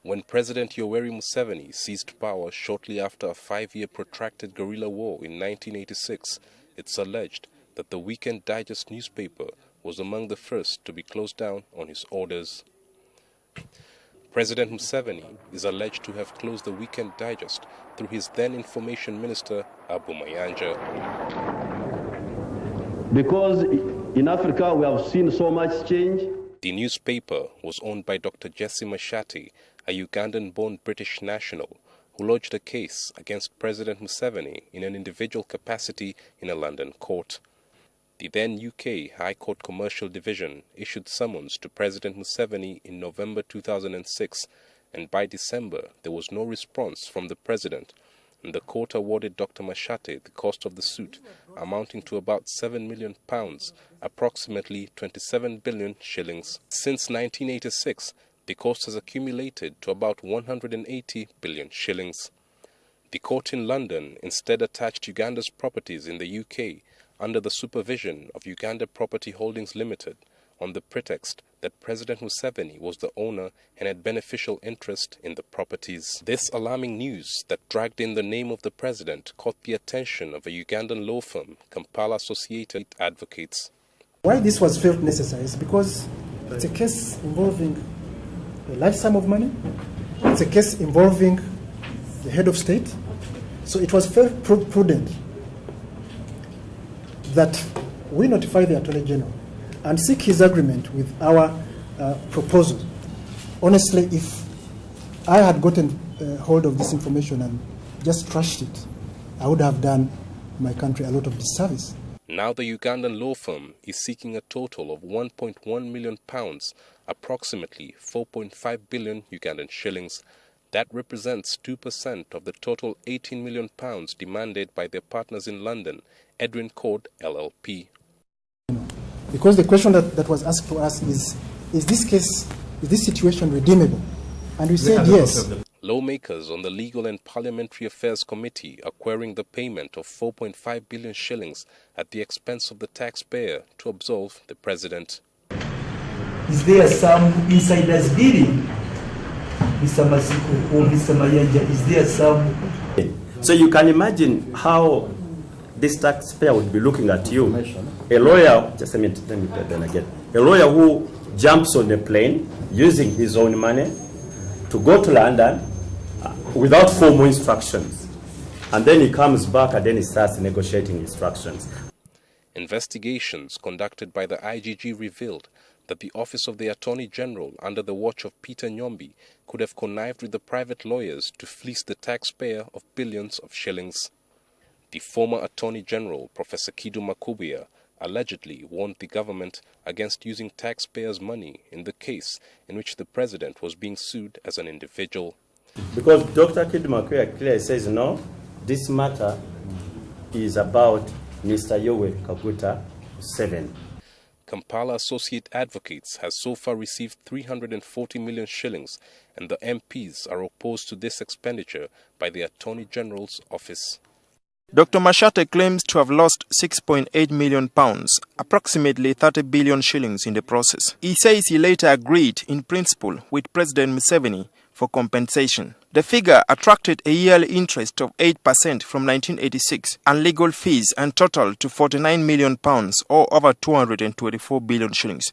When President Yoweri Museveni seized power shortly after a 5-year protracted guerrilla war in 1986, it's alleged that the Weekend Digest newspaper was among the first to be closed down on his orders. President Museveni is alleged to have closed the Weekend Digest through his then Information Minister, Abu Mayanja. Because in Africa we have seen so much change. The newspaper was owned by Dr. Jesse Mashati, a Ugandan-born British national, who lodged a case against President Museveni in an individual capacity in a London court. The then UK High Court Commercial Division issued summons to President Museveni in November 2006, and by December there was no response from the president, and the court awarded Dr. Mashate the cost of the suit, amounting to about £7 million, approximately 27 billion shillings. Since 1986, the cost has accumulated to about 180 billion shillings. The court in London instead attached Uganda's properties in the UK under the supervision of Uganda Property Holdings Limited on the pretext that President Museveni was the owner and had beneficial interest in the properties. This alarming news that dragged in the name of the president caught the attention of a Ugandan law firm, Kampala Associated Advocates. Why this was felt necessary is because it's a case involving a large sum of money. It's a case involving the head of state. So it was felt prudent that we notify the Attorney General and seek his agreement with our proposal. Honestly, if I had gotten hold of this information and just trashed it, I would have done my country a lot of disservice. Now the Ugandan law firm is seeking a total of £1.1 million, approximately 4.5 billion Ugandan shillings. That represents 2% of the total £18 million demanded by their partners in London, Edwin Court LLP. Because the question that was asked to us is this situation redeemable? And we said yes. Lawmakers on the Legal and Parliamentary Affairs Committee are querying the payment of 4.5 billion shillings at the expense of the taxpayer to absolve the president. Is there some insiders dealing? Mr. Masiko or Mr. Mayanja, is there some? So you can imagine how this taxpayer would be looking at you. A lawyer, just a minute, let me then again. A lawyer who jumps on a plane using his own money to go to London without formal instructions. And then he comes back and then he starts negotiating instructions. Investigations conducted by the IGG revealed that the Office of the Attorney General under the watch of Peter Nyombi could have connived with the private lawyers to fleece the taxpayer of billions of shillings. The former Attorney General, Professor Kidu Makubia, allegedly warned the government against using taxpayers' money in the case in which the president was being sued as an individual. Because Dr. Kidu Makubia clearly says, no, this matter is about Mr. Yoweri Kaguta Museveni. Kampala Associate Advocates has so far received 340 million shillings, and the MPs are opposed to this expenditure by the Attorney General's office. Dr. Mashate claims to have lost £6.8 million, approximately 30 billion shillings in the process. He says he later agreed in principle with President Museveni for compensation. The figure attracted a yearly interest of 8% from 1986 and legal fees and totaled to £49 million or over 224 billion shillings.